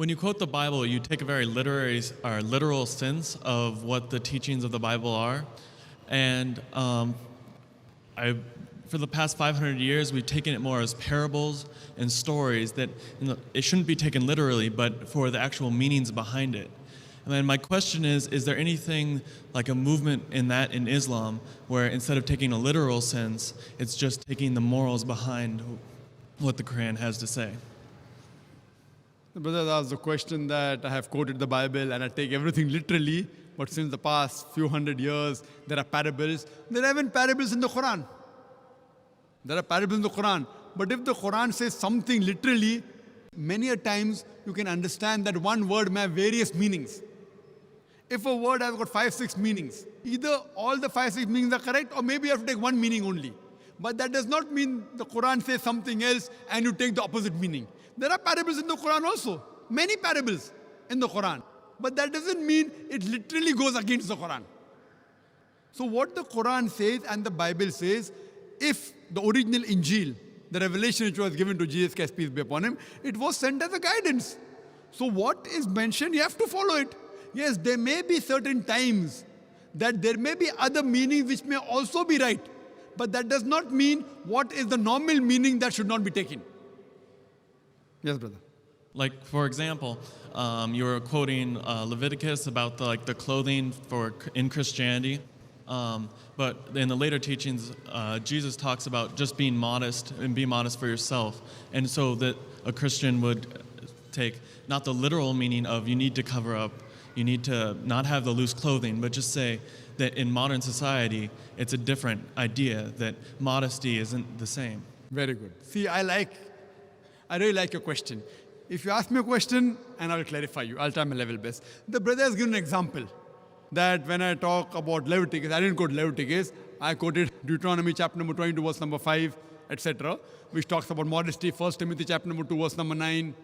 When you quote the Bible, you take a very literal sense of what the teachings of the Bible are. And for the past 500 years, we've taken it more as parables and stories that it shouldn't be taken literally, but for the actual meanings behind it. And then my question is there anything like a movement in Islam where instead of taking a literal sense, it's just taking the morals behind what the Quran has to say? The brother asked the question that I have quoted the Bible and I take everything literally, but since the past few hundred years, there are parables. There are even parables in the Quran. There are parables in the Quran. But if the Quran says something literally, many a times you can understand that one word may have various meanings. If a word has got 5-6 meanings, either all the 5-6 meanings are correct or maybe you have to take one meaning only. But that does not mean the Quran says something else and you take the opposite meaning. There are parables in the Quran also, many parables in the Quran. But that doesn't mean it literally goes against the Quran. So what the Quran says and the Bible says, if the original Injil, the revelation which was given to Jesus Christ, peace be upon him, it was sent as a guidance. So what is mentioned, you have to follow it. Yes, there may be certain times that there may be other meanings which may also be right. But that does not mean what is the normal meaning that should not be taken. Yes, brother. Like, for example, you were quoting Leviticus about the clothing in Christianity. But in the later teachings, Jesus talks about just being modest and be modest for yourself. And so that a Christian would take not the literal meaning of you need to cover up, you need to not have the loose clothing, but just say that in modern society, it's a different idea, that modesty isn't the same. Very good. See, I really like your question. If you ask me a question, and I'll clarify you, I'll try my level best. The brother has given an example that when I talk about Leviticus, I didn't quote Leviticus, I quoted Deuteronomy chapter number 22, verse number 5, etc., which talks about modesty, 1 Timothy chapter number 2, verse number 9,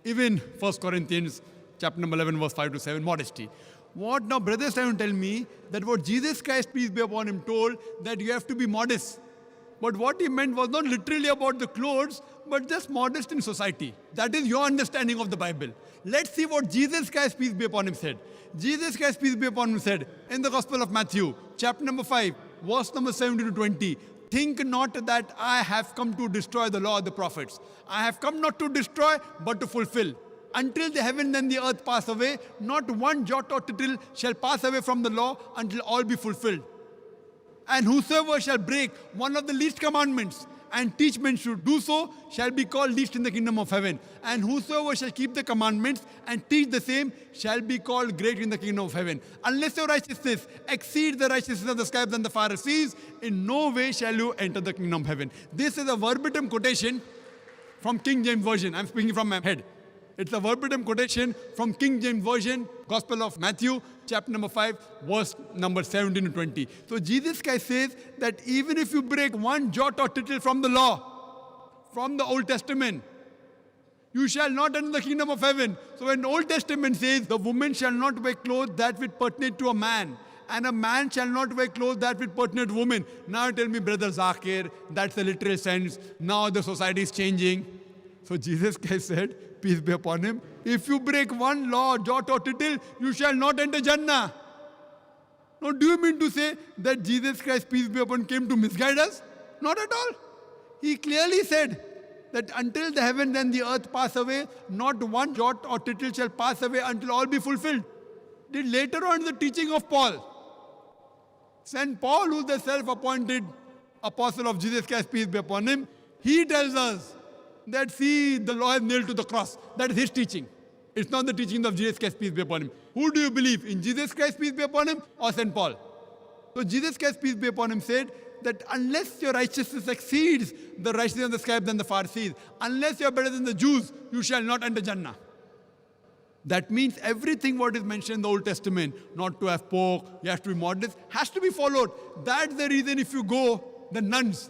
even 1 Corinthians chapter number 11, verse 5 to 7, modesty. What now brothers trying to tell me that what Jesus Christ, peace be upon him, told that you have to be modest. But what he meant was not literally about the clothes, but just modest in society. That is your understanding of the Bible. Let's see what Jesus Christ, peace be upon him, said. Jesus Christ, peace be upon him, said in the Gospel of Matthew, chapter number 5, verse number 17 to 20, think not that I have come to destroy the law of the prophets. I have come not to destroy, but to fulfill. Until the heaven and the earth pass away, not one jot or tittle shall pass away from the law until all be fulfilled. And whosoever shall break one of the least commandments and teach men to do so shall be called least in the kingdom of heaven. And whosoever shall keep the commandments and teach the same shall be called great in the kingdom of heaven. Unless your righteousness exceeds the righteousness of the scribes and the Pharisees, in no way shall you enter the kingdom of heaven. This is a verbatim quotation from King James Version. I'm speaking from my head. It's a verbatim quotation from King James Version, Gospel of Matthew, chapter number 5, verse number 17 to 20. So Jesus Christ says that even if you break one jot or tittle from the law, from the Old Testament, you shall not enter the kingdom of heaven. So when the Old Testament says the woman shall not wear clothes that which pertain to a man, and a man shall not wear clothes that which pertain to woman. Now tell me, Brother Zakir, that's the literal sense. Now the society is changing. So Jesus Christ said, peace be upon him, if you break one law, jot or tittle, you shall not enter Jannah. Now do you mean to say that Jesus Christ, peace be upon him, came to misguide us? Not at all. He clearly said that until the heaven and the earth pass away, not one jot or tittle shall pass away until all be fulfilled. Then later on the teaching of Paul, St. Paul, who is the self-appointed apostle of Jesus Christ, peace be upon him, he tells us that see, the law is nailed to the cross. That is his teaching. It's not the teaching of Jesus Christ, peace be upon him. Who do you believe? In Jesus Christ, peace be upon him, or St. Paul? So Jesus Christ, peace be upon him, said that unless your righteousness exceeds the righteousness of the scribes and the Pharisees, unless you are better than the Jews, you shall not enter Jannah. That means everything what is mentioned in the Old Testament, not to have pork, you have to be modest, has to be followed. That's the reason if you go, the nuns,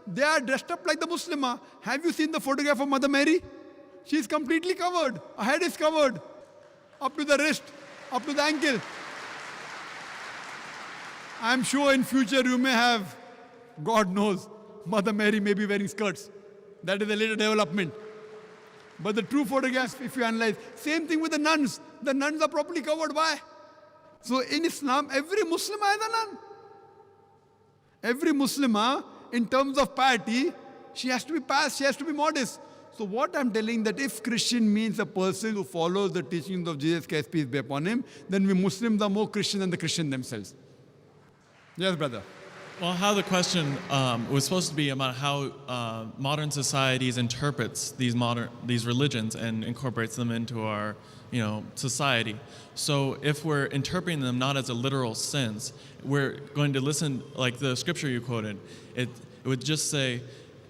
they are dressed up like the Muslimah. Have you seen the photograph of Mother Mary? She is completely covered. Her head is covered. Up to the wrist, up to the ankle. I am sure in future you may have, God knows, Mother Mary may be wearing skirts. That is a later development. But the true photograph, if you analyze, same thing with the nuns. The nuns are properly covered. Why? So in Islam, every Muslimah is a nun. Every Muslimah, in terms of piety, she has to be pious, she has to be modest. So what I'm telling, that if Christian means a person who follows the teachings of Jesus Christ, peace be upon him, then we Muslims are more Christian than the Christian themselves. Yes, brother. Well, how the question was supposed to be about how modern societies interprets these religions and incorporates them into our society. So if we're interpreting them not as a literal sense, we're going to listen, like the scripture you quoted. It would just say,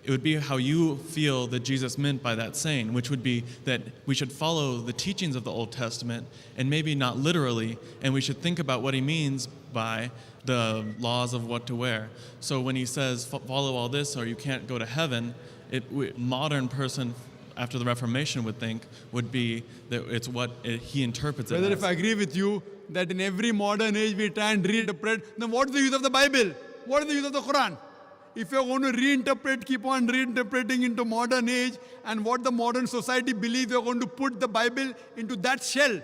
it would be how you feel that Jesus meant by that saying, which would be that we should follow the teachings of the Old Testament and maybe not literally, and we should think about what he means by the laws of what to wear. So when he says follow all this or you can't go to heaven, modern person after the Reformation would think would be that it's what he interprets it Brother, as. if I agree with you that in every modern age we try and reinterpret, then what's the use of the Bible? What is the use of the Quran? If you're going to reinterpret, keep on reinterpreting into modern age and what the modern society believes, you're going to put the Bible into that shell.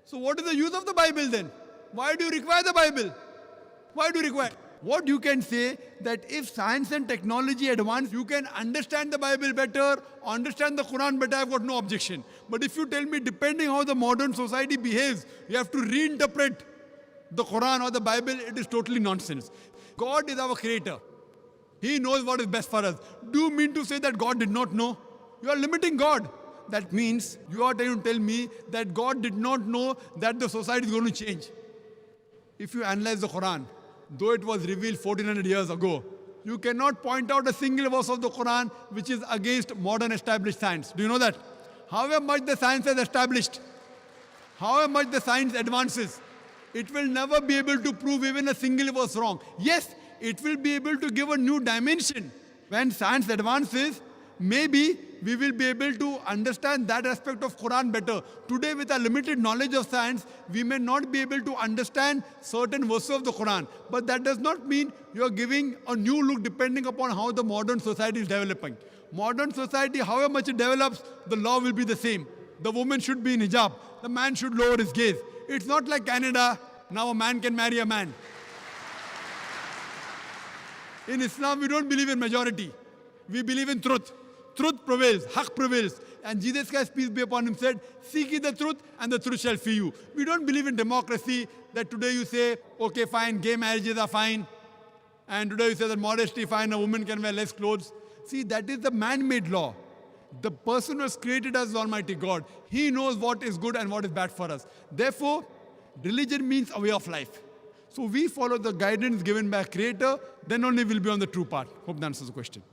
So what is the use of the Bible then? Why do you require the Bible? Why do you require? What you can say that if science and technology advance, you can understand the Bible better, understand the Quran better, I've got no objection. But if you tell me depending how the modern society behaves, you have to reinterpret the Quran or the Bible, it is totally nonsense. God is our creator. He knows what is best for us. Do you mean to say that God did not know? You are limiting God. That means you are trying to tell me that God did not know that the society is going to change. If you analyze the Quran, though it was revealed 1400 years ago, you cannot point out a single verse of the Quran which is against modern established science. Do you know that? However much the science has established, however much the science advances, it will never be able to prove even a single verse wrong. Yes, it will be able to give a new dimension. When science advances, maybe we will be able to understand that aspect of Quran better. Today, with our limited knowledge of science, we may not be able to understand certain verses of the Quran. But that does not mean you are giving a new look depending upon how the modern society is developing. Modern society, however much it develops, the law will be the same. The woman should be in hijab. The man should lower his gaze. It's not like Canada, now a man can marry a man. In Islam, we don't believe in majority. We believe in truth. Truth prevails, haqq prevails. And Jesus Christ, peace be upon him, said, seek ye the truth and the truth shall free you. We don't believe in democracy, that today you say, okay, fine, gay marriages are fine. And today you say that modesty fine, a woman can wear less clothes. See, that is the man-made law. The person who was created as Almighty God, he knows what is good and what is bad for us. Therefore, religion means a way of life. So we follow the guidance given by a creator, then only we'll be on the true path. Hope that answers the question.